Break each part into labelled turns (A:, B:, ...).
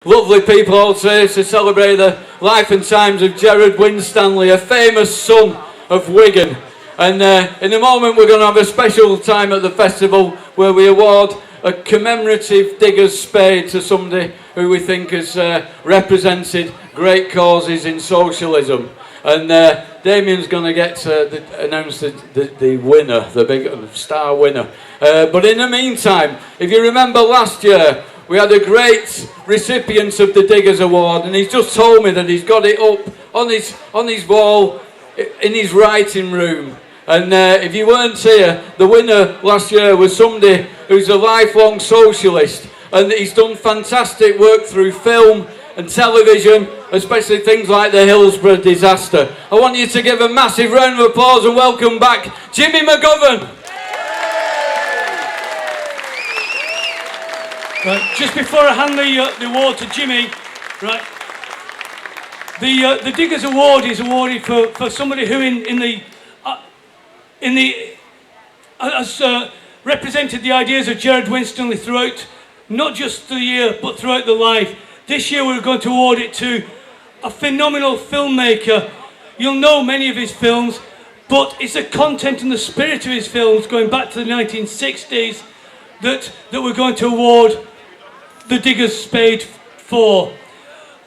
A: Lovely people all today to celebrate the life and times of Gerard Winstanley, a famous son of Wigan. And in a moment we're going to have a special time at the festival where we award a commemorative digger's spade to somebody who we think has represented great causes in socialism. And Damien's going to get to announce the winner, the big star winner. But in the meantime, if you remember last year, we had a great recipient of the Diggers Award, and he's just told me that he's got it up on his wall in his writing room. And if you weren't here, the winner last year was somebody who's a lifelong socialist, and he's done fantastic work through film and television, especially things like the Hillsborough disaster. I want you to give a massive round of applause and welcome back Jimmy McGOVERN.
B: Right, just before I hand the award to Jimmy, right, the Diggers Award is awarded for somebody who has represented the ideas of Gerard Winstanley throughout, not just the year, but throughout the life. This year we're going to award it to a phenomenal filmmaker. You'll know many of his films, but it's the content and the spirit of his films going back to the 1960s that we're going to award the Digger's Spade for.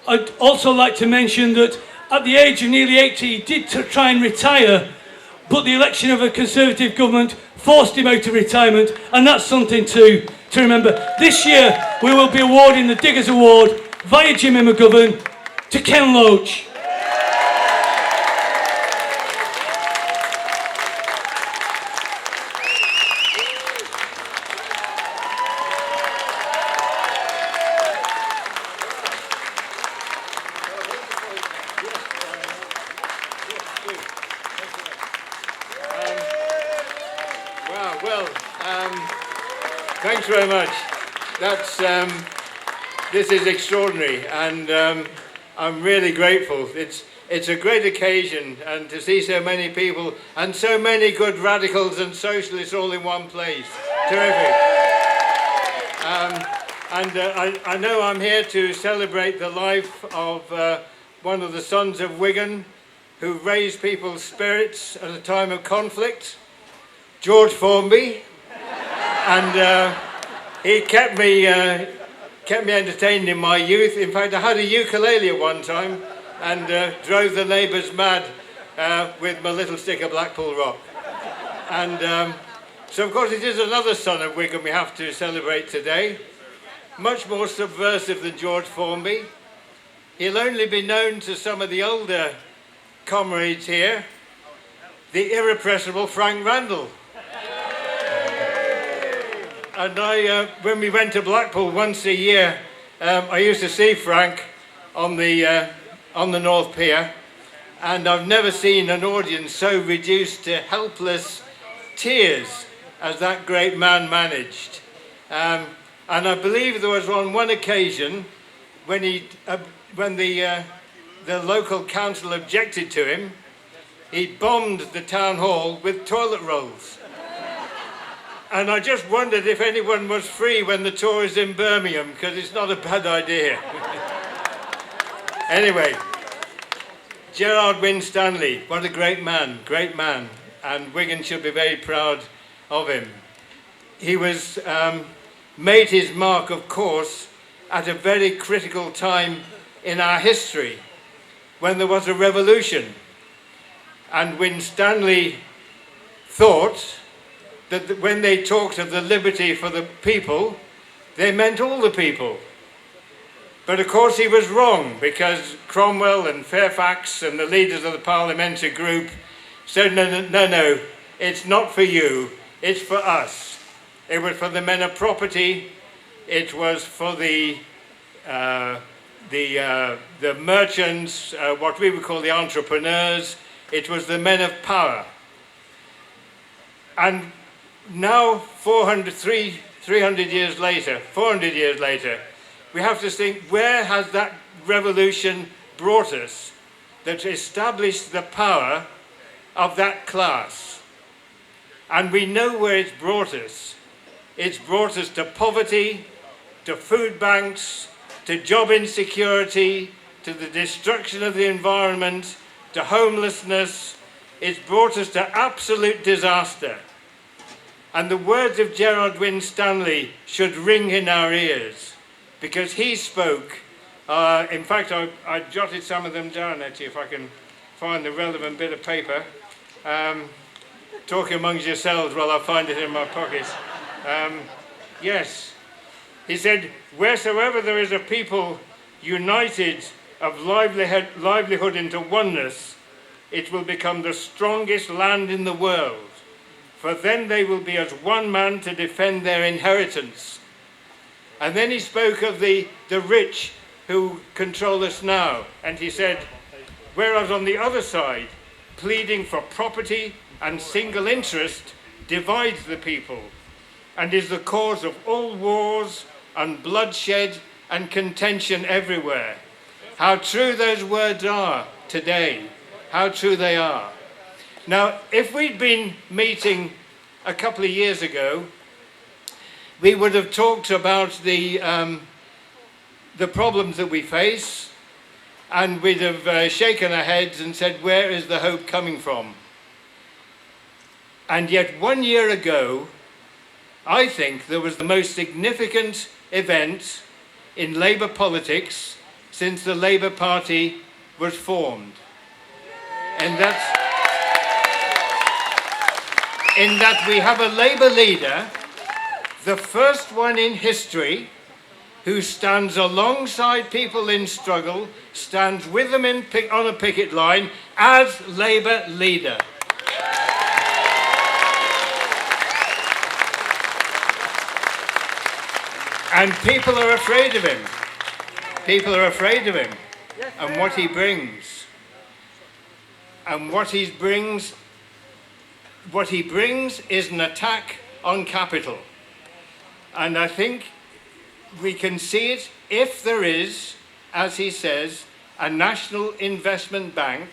B: I'd also like to mention that at the age of nearly 80 he did try and retire, but the election of a Conservative government forced him out of retirement, and that's something to remember. This year we will be awarding the Diggers Award via Jimmy McGOVERN to Ken Loach.
C: Thanks very much. This is extraordinary, and I'm really grateful. It's a great occasion, and to see so many people and so many good radicals and socialists all in one place. Terrific. I know I'm here to celebrate the life of one of the sons of Wigan, who raised people's spirits at a time of conflict, George Formby. And he kept me entertained in my youth. In fact, I had a ukulele at one time and drove the neighbours mad with my little stick of Blackpool Rock. And so, of course, it is another son of Wigan we have to celebrate today. Much more subversive than George Formby. He'll only be known to some of the older comrades here, the irrepressible Frank Randall. And when we went to Blackpool once a year, I used to see Frank on the North Pier, and I've never seen an audience so reduced to helpless tears as that great man managed. And I believe there was on one occasion when the local council objected to him, he bombed the town hall with toilet rolls. And I just wondered if anyone was free when the tour is in Birmingham, because it's not a bad idea. Anyway, Gerard Winstanley, what a great man, and Wigan should be very proud of him. He was made his mark, of course, at a very critical time in our history, when there was a revolution. And Winstanley thought that when they talked of the liberty for the people, they meant all the people. But of course he was wrong, because Cromwell and Fairfax and the leaders of the parliamentary group said, no, it's not for you, it's for us. It was for the men of property, it was for the merchants, what we would call the entrepreneurs, it was the men of power. And now, 400 years later, we have to think, where has that revolution brought us that established the power of that class? And we know where it's brought us. It's brought us to poverty, to food banks, to job insecurity, to the destruction of the environment, to homelessness. It's brought us to absolute disaster. And the words of Gerard Winstanley should ring in our ears, because he spoke. In fact, I jotted some of them down, actually, if I can find the relevant bit of paper. Talk amongst yourselves while I find it in my pocket. Yes. He said, wheresoever there is a people united of livelihood into oneness, it will become the strongest land in the world. For then they will be as one man to defend their inheritance. And then he spoke of the rich who control us now. And he said, whereas on the other side, pleading for property and single interest divides the people and is the cause of all wars and bloodshed and contention everywhere. How true those words are today. How true they are. Now, if we'd been meeting a couple of years ago, we would have talked about the problems that we face, and we'd have shaken our heads and said, where is the hope coming from? And yet 1 year ago, I think there was the most significant event in Labour politics since the Labour Party was formed. And that's in that we have a Labour leader, the first one in history, who stands alongside people in struggle, stands with them on a picket line as Labour leader. And people are afraid of him. People are afraid of him and what he brings. And what he brings is an attack on capital. And I think we can see it if there is, as he says, a national investment bank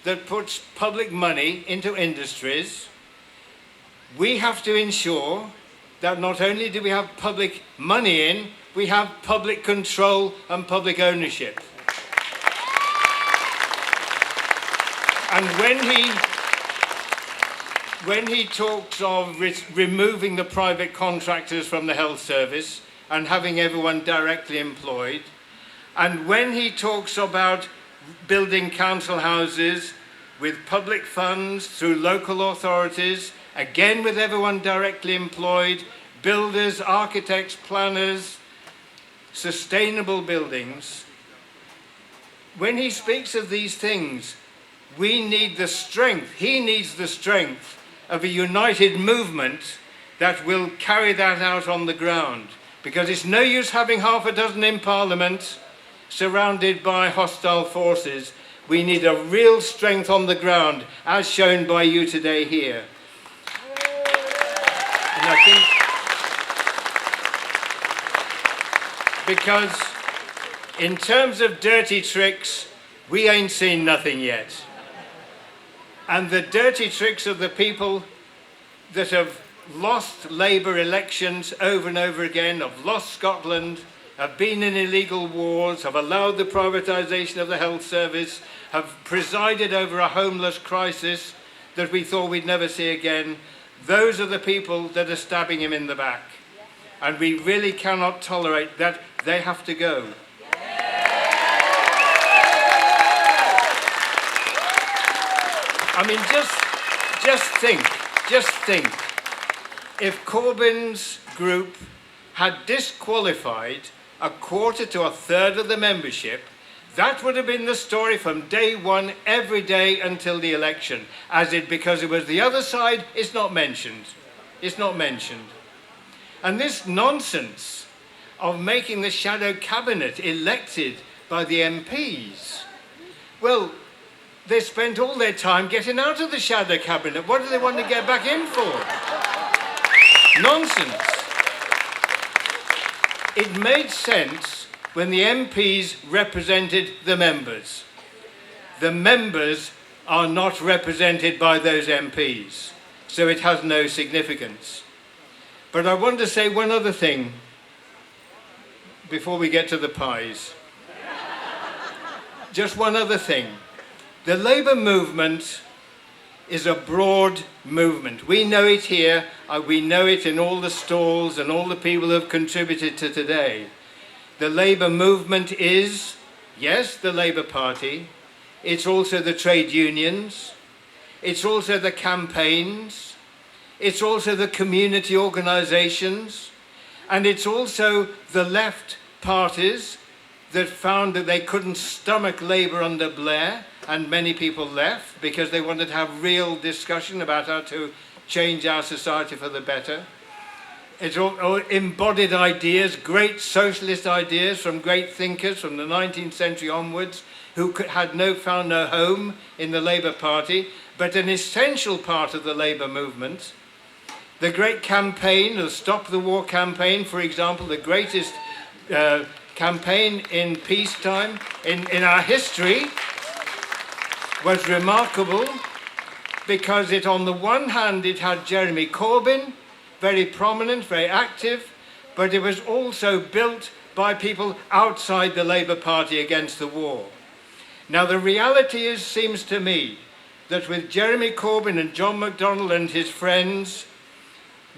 C: that puts public money into industries. We have to ensure that not only do we have public money in, we have public control and public ownership. And when he talks of removing the private contractors from the health service and having everyone directly employed, and when he talks about building council houses with public funds through local authorities, again with everyone directly employed, builders, architects, planners, sustainable buildings, when he speaks of these things, we need the strength, he needs the strength of a united movement that will carry that out on the ground. Because it's no use having half a dozen in Parliament surrounded by hostile forces. We need a real strength on the ground, as shown by you today here. And I think, because in terms of dirty tricks, we ain't seen nothing yet. And the dirty tricks of the people that have lost Labour elections over and over again, have lost Scotland, have been in illegal wars, have allowed the privatisation of the health service, have presided over a homeless crisis that we thought we'd never see again. Those are the people that are stabbing him in the back. And we really cannot tolerate that. They have to go. I mean, just think, if Corbyn's group had disqualified a quarter to a third of the membership, that would have been the story from day one, every day until the election. Because it was the other side, it's not mentioned. It's not mentioned. And this nonsense of making the shadow cabinet elected by the MPs, well, they spent all their time getting out of the shadow cabinet. What do they want to get back in for? Nonsense. It made sense when the MPs represented the members. The members are not represented by those MPs, so it has no significance. But I want to say one other thing. before we get to the pies. Just one other thing. The Labour movement is a broad movement. We know it here, we know it in all the stalls and all the people who have contributed to today. The Labour movement is, yes, the Labour Party. It's also the trade unions. It's also the campaigns. It's also the community organisations. And it's also the left parties that found that they couldn't stomach Labour under Blair, and many people left because they wanted to have real discussion about how to change our society for the better. It's all embodied ideas, great socialist ideas from great thinkers from the 19th century onwards who had found no home in the Labour Party, but an essential part of the Labour movement. The great campaign, the Stop the War campaign, for example, the greatest campaign in peacetime in our history, was remarkable because it, on the one hand, it had Jeremy Corbyn, very prominent, very active, but it was also built by people outside the Labour Party against the war. Now the reality is, seems to me, that with Jeremy Corbyn and John McDonnell and his friends,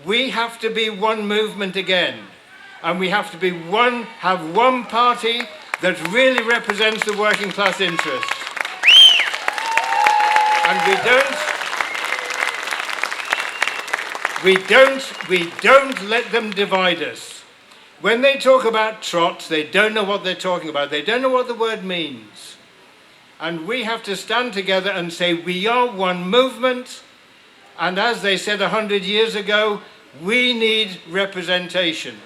C: we have to be one movement again. And we have to be have one party that really represents the working class interest. And we don't let them divide us. When they talk about trots, they don't know what they're talking about. They don't know what the word means. And we have to stand together and say, we are one movement. And as they said 100 years ago, we need representation.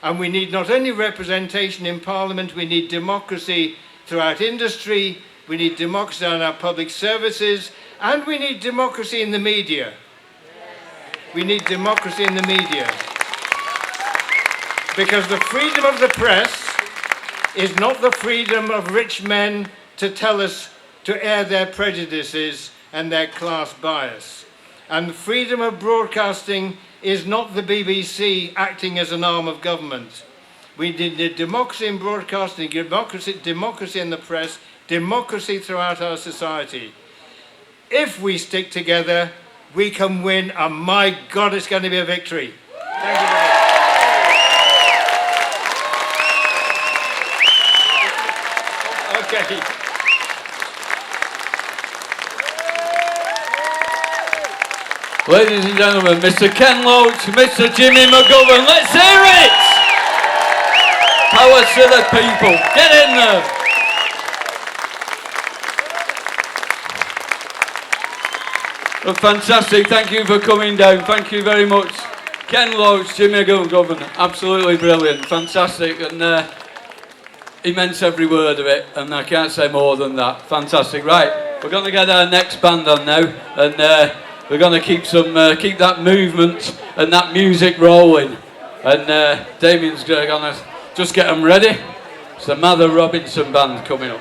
C: And we need not only representation in Parliament, we need democracy throughout industry, we need democracy on our public services, and we need democracy in the media. We need democracy in the media. Because the freedom of the press is not the freedom of rich men to tell us to air their prejudices and their class bias. And the freedom of broadcasting is not the BBC acting as an arm of government. We need democracy in broadcasting, democracy in the press, democracy throughout our society. If we stick together, we can win, and my God, it's going to be a victory. Thank you very much. Okay.
A: Ladies and gentlemen, Mr. Ken Loach, Mr. Jimmy McGOVERN, let's hear it! Power to the people, get in there! Well, fantastic, thank you for coming down, thank you very much. Ken Loach, Jimmy McGOVERN, absolutely brilliant, fantastic, and he meant every word of it, and I can't say more than that. Fantastic. Right, we're going to get our next band on now, and we're going to keep that movement and that music rolling. And Damien's going to just get them ready. It's the Mather Robinson band coming up.